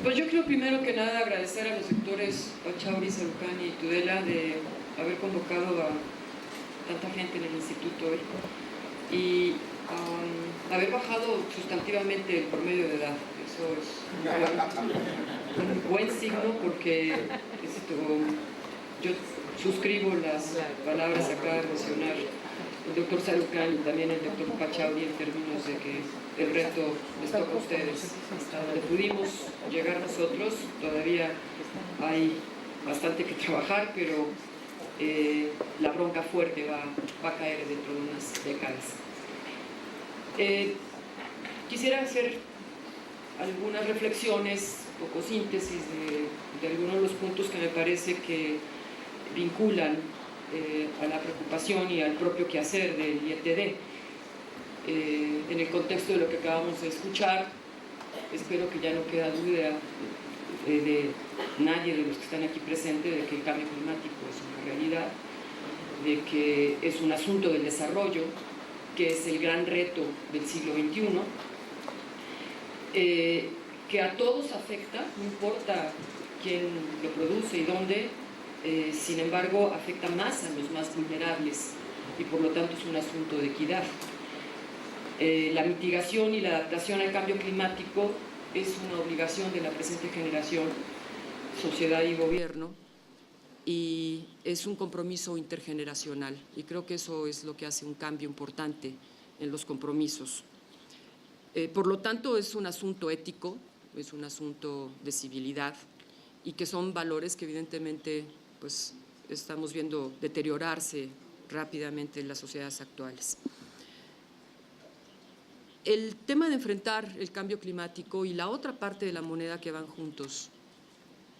Pues yo creo primero que nada agradecer a los sectores Pachauri, Sarucani y Tudela de haber convocado a tanta gente en el instituto hoy y haber bajado sustantivamente el promedio de edad. Eso es un buen signo porque yo suscribo las palabras que acaba de mencionar el doctor Sarucani y también el doctor Pachauri en términos de que el reto les toca a ustedes. Hasta donde pudimos llegar nosotros, todavía hay bastante que trabajar, pero la bronca fuerte va a caer dentro de unas décadas. Quisiera hacer algunas reflexiones, un poco síntesis de algunos de los puntos que me parece que vinculan a la preocupación y al propio quehacer del IETD. En el contexto de lo que acabamos de escuchar, espero que ya no queda duda de nadie de los que están aquí presentes de que el cambio climático es una realidad, de que es un asunto del desarrollo, que es el gran reto del siglo XXI, que a todos afecta, no importa quién lo produce y dónde, sin embargo afecta más a los más vulnerables y por lo tanto es un asunto de equidad. La mitigación y la adaptación al cambio climático es una obligación de la presente generación, sociedad y gobierno, y es un compromiso intergeneracional, y creo que eso es lo que hace un cambio importante en los compromisos. Por lo tanto, es un asunto ético, es un asunto de civilidad, y que son valores que evidentemente pues, estamos viendo deteriorarse rápidamente en las sociedades actuales. El tema de enfrentar el cambio climático y la otra parte de la moneda que van juntos,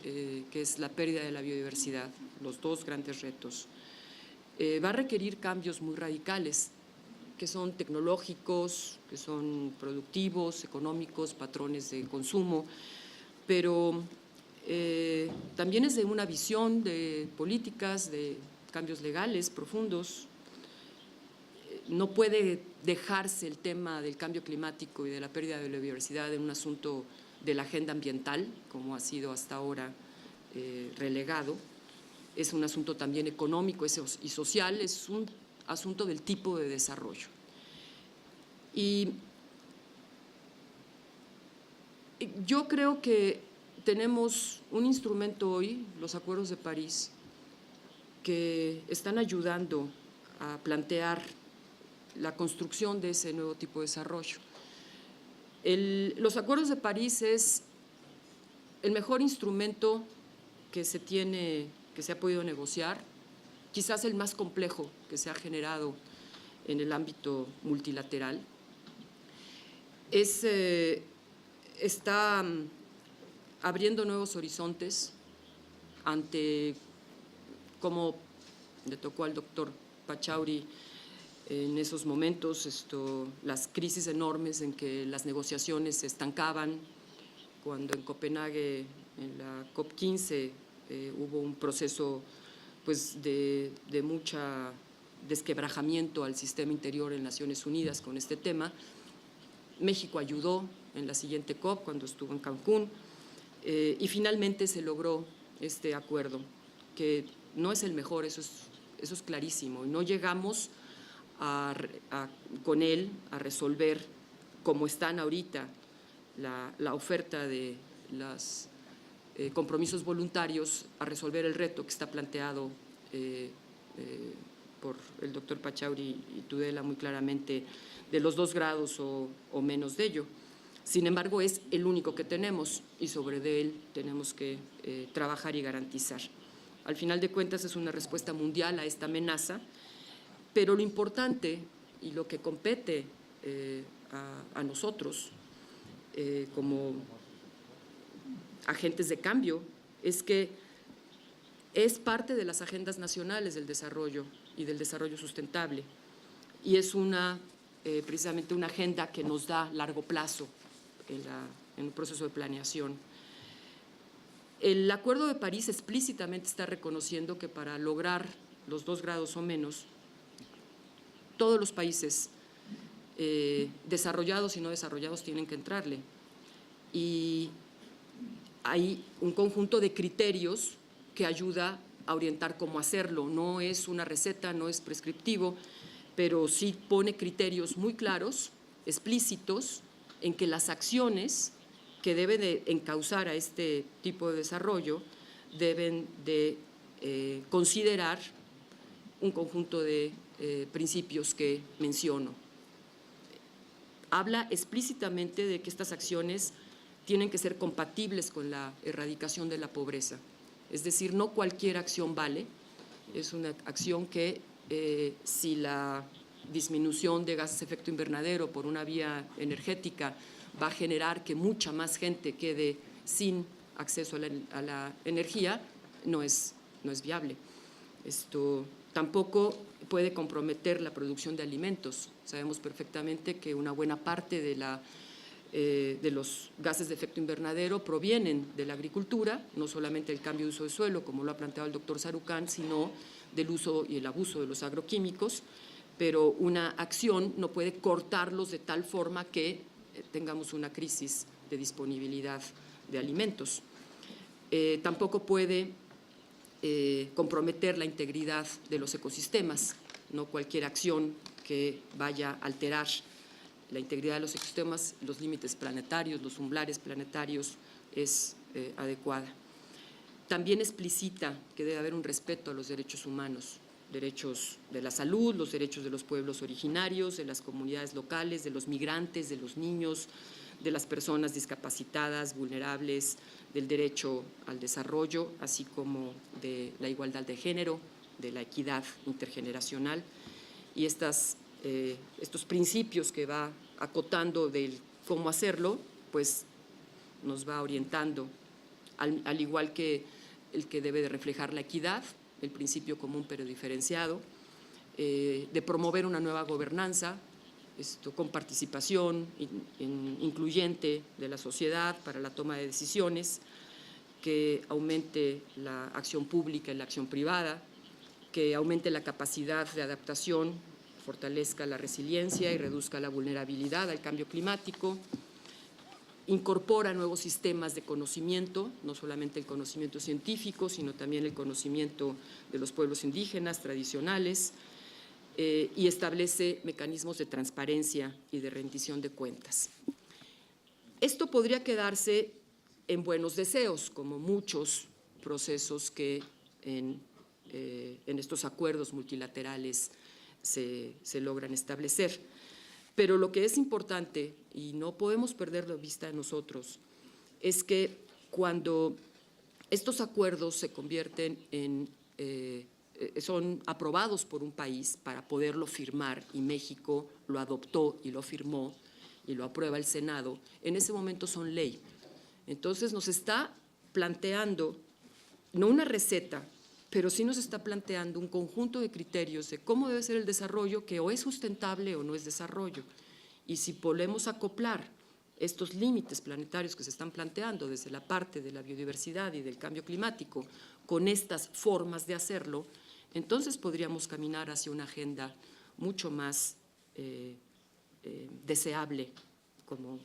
que es la pérdida de la biodiversidad, los dos grandes retos, va a requerir cambios muy radicales, que son tecnológicos, que son productivos, económicos, patrones de consumo, pero también es de una visión de políticas, de cambios legales profundos. No puede dejarse el tema del cambio climático y de la pérdida de la biodiversidad en un asunto de la agenda ambiental, como ha sido hasta ahora relegado. Es un asunto también económico y social, es un asunto del tipo de desarrollo. Y yo creo que tenemos un instrumento hoy, los Acuerdos de París, que están ayudando a plantear la construcción de ese nuevo tipo de desarrollo. Los Acuerdos de París es el mejor instrumento que se ha podido negociar, quizás el más complejo que se ha generado en el ámbito multilateral. Está abriendo nuevos horizontes ante, como le tocó al doctor Pachauri en esos momentos, las crisis enormes en que las negociaciones se estancaban, cuando en Copenhague, en la COP15, hubo un proceso pues, de mucha desquebrajamiento al sistema interior en Naciones Unidas con este tema. México ayudó en la siguiente COP, cuando estuvo en Cancún, y finalmente se logró este acuerdo, que no es el mejor, eso es clarísimo, y no llegamos con él a resolver, como están ahorita, la oferta de los compromisos voluntarios, a resolver el reto que está planteado por el doctor Pachauri y Tudela muy claramente, de los 2 grados o menos de ello. Sin embargo, es el único que tenemos y sobre él tenemos que trabajar y garantizar. Al final de cuentas es una respuesta mundial a esta amenaza, pero lo importante y lo que compete a nosotros como agentes de cambio es que es parte de las agendas nacionales del desarrollo y del desarrollo sustentable, y es precisamente una agenda que nos da largo plazo en un proceso de planeación. El Acuerdo de París explícitamente está reconociendo que para lograr los 2 grados o menos, todos los países desarrollados y no desarrollados tienen que entrarle. Y hay un conjunto de criterios que ayuda a orientar cómo hacerlo. No es una receta, no es prescriptivo, pero sí pone criterios muy claros, explícitos, en que las acciones que deben de encauzar a este tipo de desarrollo deben de considerar un conjunto de principios que menciono. Habla explícitamente de que estas acciones tienen que ser compatibles con la erradicación de la pobreza. Es decir, no cualquier acción vale, es una acción que si la disminución de gases de efecto invernadero por una vía energética va a generar que mucha más gente quede sin acceso a la energía, no es viable. Esto tampoco puede comprometer la producción de alimentos. Sabemos perfectamente que una buena parte de los gases de efecto invernadero provienen de la agricultura, no solamente del cambio de uso de suelo, como lo ha planteado el doctor Sarucán, sino del uso y el abuso de los agroquímicos, pero una acción no puede cortarlos de tal forma que tengamos una crisis de disponibilidad de alimentos. Tampoco puede comprometer la integridad de los ecosistemas, no cualquier acción que vaya a alterar la integridad de los ecosistemas, los límites planetarios, los umbrales planetarios es adecuada. También explicita que debe haber un respeto a los derechos humanos, derechos de la salud, los derechos de los pueblos originarios, de las comunidades locales, de los migrantes, de los niños, de las personas discapacitadas, vulnerables, del derecho al desarrollo, así como de la igualdad de género, de la equidad intergeneracional. Y estos principios que va acotando del cómo hacerlo, pues nos va orientando, al igual que el que debe de reflejar la equidad, el principio común pero diferenciado, de promover una nueva gobernanza, con participación incluyente de la sociedad para la toma de decisiones, que aumente la acción pública y la acción privada, que aumente la capacidad de adaptación, fortalezca la resiliencia y reduzca la vulnerabilidad al cambio climático, incorpora nuevos sistemas de conocimiento, no solamente el conocimiento científico, sino también el conocimiento de los pueblos indígenas tradicionales, y establece mecanismos de transparencia y de rendición de cuentas. Esto podría quedarse en buenos deseos, como muchos procesos que en estos acuerdos multilaterales se logran establecer. Pero lo que es importante, y no podemos perderlo de vista de nosotros, es que cuando estos acuerdos se convierten son aprobados por un país para poderlo firmar, y México lo adoptó y lo firmó y lo aprueba el Senado, en ese momento son ley. Entonces nos está planteando, no una receta, pero sí nos está planteando un conjunto de criterios de cómo debe ser el desarrollo, que o es sustentable o no es desarrollo. Y si podemos acoplar estos límites planetarios que se están planteando desde la parte de la biodiversidad y del cambio climático con estas formas de hacerlo, entonces podríamos caminar hacia una agenda mucho más deseable, como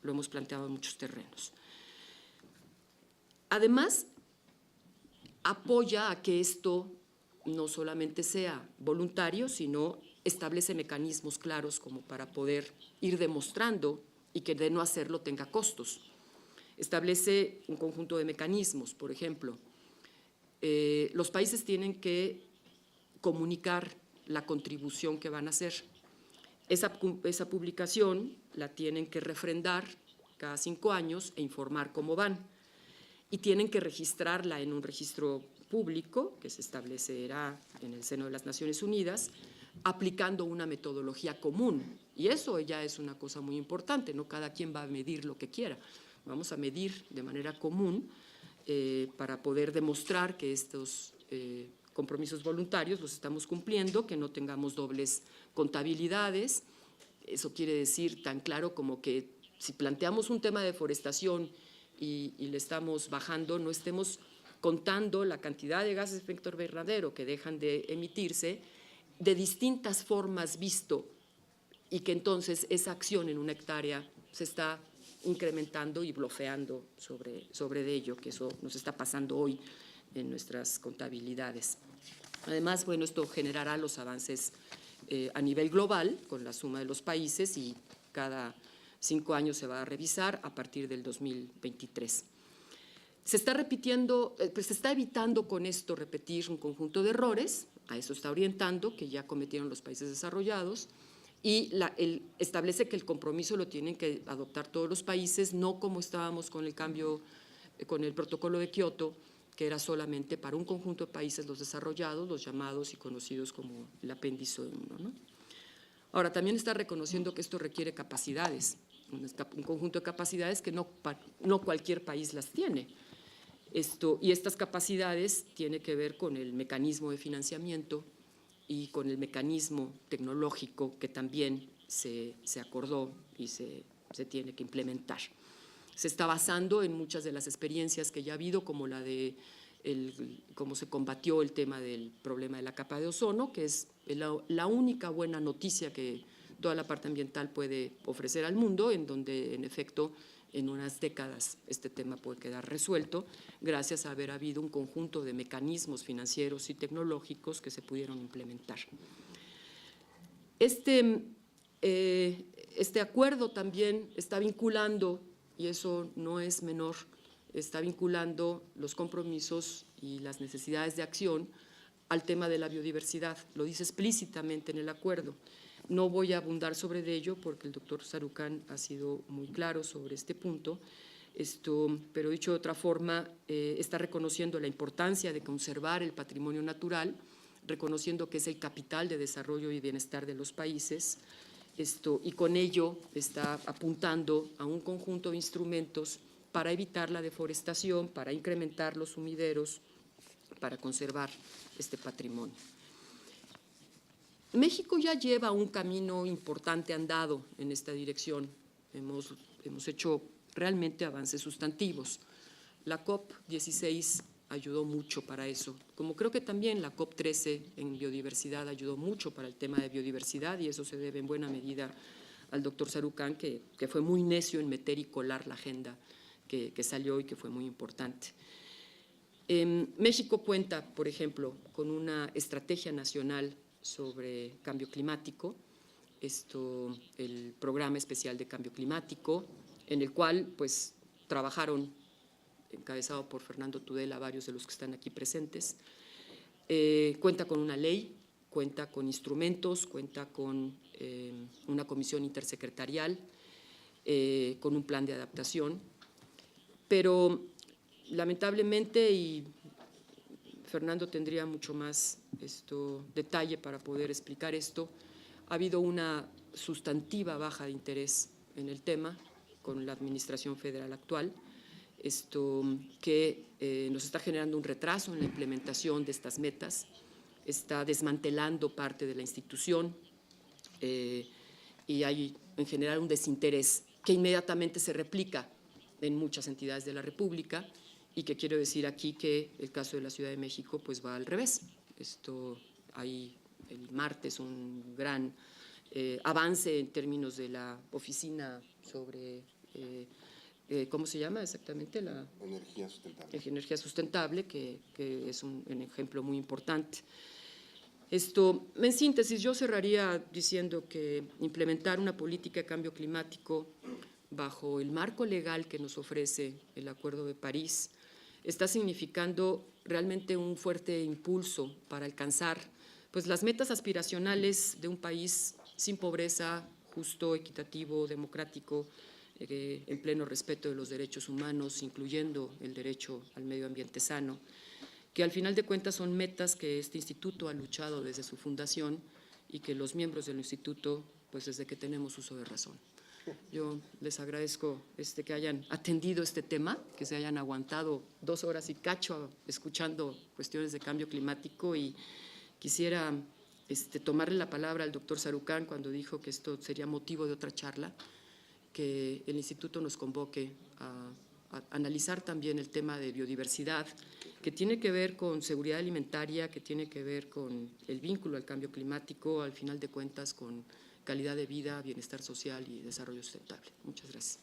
lo hemos planteado en muchos terrenos. Además, apoya a que esto no solamente sea voluntario, sino establece mecanismos claros como para poder ir demostrando y que de no hacerlo tenga costos. Establece un conjunto de mecanismos, por ejemplo, los países tienen que comunicar la contribución que van a hacer. Esa publicación la tienen que refrendar cada 5 años e informar cómo van. Y tienen que registrarla en un registro público que se establecerá en el seno de las Naciones Unidas, aplicando una metodología común. Y eso ya es una cosa muy importante, no cada quien va a medir lo que quiera. Vamos a medir de manera común para poder demostrar que estos compromisos voluntarios los estamos cumpliendo, que no tengamos dobles contabilidades. Eso quiere decir tan claro como que si planteamos un tema de deforestación y le estamos bajando, no estemos contando la cantidad de gases de efecto invernadero que dejan de emitirse de distintas formas visto, y que entonces esa acción en una hectárea se está incrementando y blofeando sobre de ello, que eso nos está pasando hoy en nuestras contabilidades. Además, bueno, esto generará los avances a nivel global con la suma de los países y cada 5 años se va a revisar a partir del 2023. Se está repitiendo, pues se está evitando con esto repetir un conjunto de errores, a eso está orientando, que ya cometieron los países desarrollados, y establece que el compromiso lo tienen que adoptar todos los países, no como estábamos con el cambio, con el protocolo de Kioto, que era solamente para un conjunto de países los desarrollados, los llamados y conocidos como el apéndice 1, ¿no? Ahora, también está reconociendo que esto requiere capacidades, un conjunto de capacidades que no cualquier país las tiene. Y estas capacidades tienen que ver con el mecanismo de financiamiento y con el mecanismo tecnológico que también se acordó y se tiene que implementar. Se está basando en muchas de las experiencias que ya ha habido, como la de cómo se combatió el tema del problema de la capa de ozono, que es la única buena noticia que toda la parte ambiental puede ofrecer al mundo, en donde, en efecto, en unas décadas este tema puede quedar resuelto, gracias a haber habido un conjunto de mecanismos financieros y tecnológicos que se pudieron implementar. Este acuerdo también está vinculando, y eso no es menor, está vinculando los compromisos y las necesidades de acción al tema de la biodiversidad. Lo dice explícitamente en el acuerdo. No voy a abundar sobre ello porque el doctor Sarucán ha sido muy claro sobre este punto, pero dicho de otra forma, está reconociendo la importancia de conservar el patrimonio natural, reconociendo que es el capital de desarrollo y bienestar de los países, y con ello está apuntando a un conjunto de instrumentos para evitar la deforestación, para incrementar los sumideros, para conservar este patrimonio. México ya lleva un camino importante andado en esta dirección. Hemos hecho realmente avances sustantivos. La COP16 ayudó mucho para eso, como creo que también la COP13 en biodiversidad ayudó mucho para el tema de biodiversidad, y eso se debe en buena medida al doctor Sarucán, que fue muy necio en meter y colar la agenda que salió y que fue muy importante. México cuenta, por ejemplo, con una estrategia nacional sobre cambio climático, el Programa Especial de Cambio Climático, en el cual pues trabajaron, encabezado por Fernando Tudela, varios de los que están aquí presentes. Cuenta con una ley, cuenta con instrumentos, cuenta con una comisión intersecretarial, con un plan de adaptación, pero lamentablemente, y Fernando tendría mucho más detalle para poder explicar esto, ha habido una sustantiva baja de interés en el tema con la administración federal actual, que nos está generando un retraso en la implementación de estas metas, está desmantelando parte de la institución y hay en general un desinterés que inmediatamente se replica en muchas entidades de la República, y que quiero decir aquí que el caso de la Ciudad de México pues va al revés. Hay el martes un gran avance en términos de la oficina sobre, ¿cómo se llama exactamente? La energía sustentable. Energía sustentable, que es un ejemplo muy importante. En síntesis, yo cerraría diciendo que implementar una política de cambio climático bajo el marco legal que nos ofrece el Acuerdo de París está significando realmente un fuerte impulso para alcanzar pues, las metas aspiracionales de un país sin pobreza, justo, equitativo, democrático, en pleno respeto de los derechos humanos, incluyendo el derecho al medio ambiente sano, que al final de cuentas son metas que este instituto ha luchado desde su fundación y que los miembros del instituto, pues desde que tenemos uso de razón. Yo les agradezco que hayan atendido este tema, que se hayan aguantado 2 horas y cacho escuchando cuestiones de cambio climático, y quisiera tomarle la palabra al doctor Sarucán cuando dijo que esto sería motivo de otra charla, que el instituto nos convoque a analizar también el tema de biodiversidad, que tiene que ver con seguridad alimentaria, que tiene que ver con el vínculo al cambio climático, al final de cuentas con calidad de vida, bienestar social y desarrollo sustentable. Muchas gracias.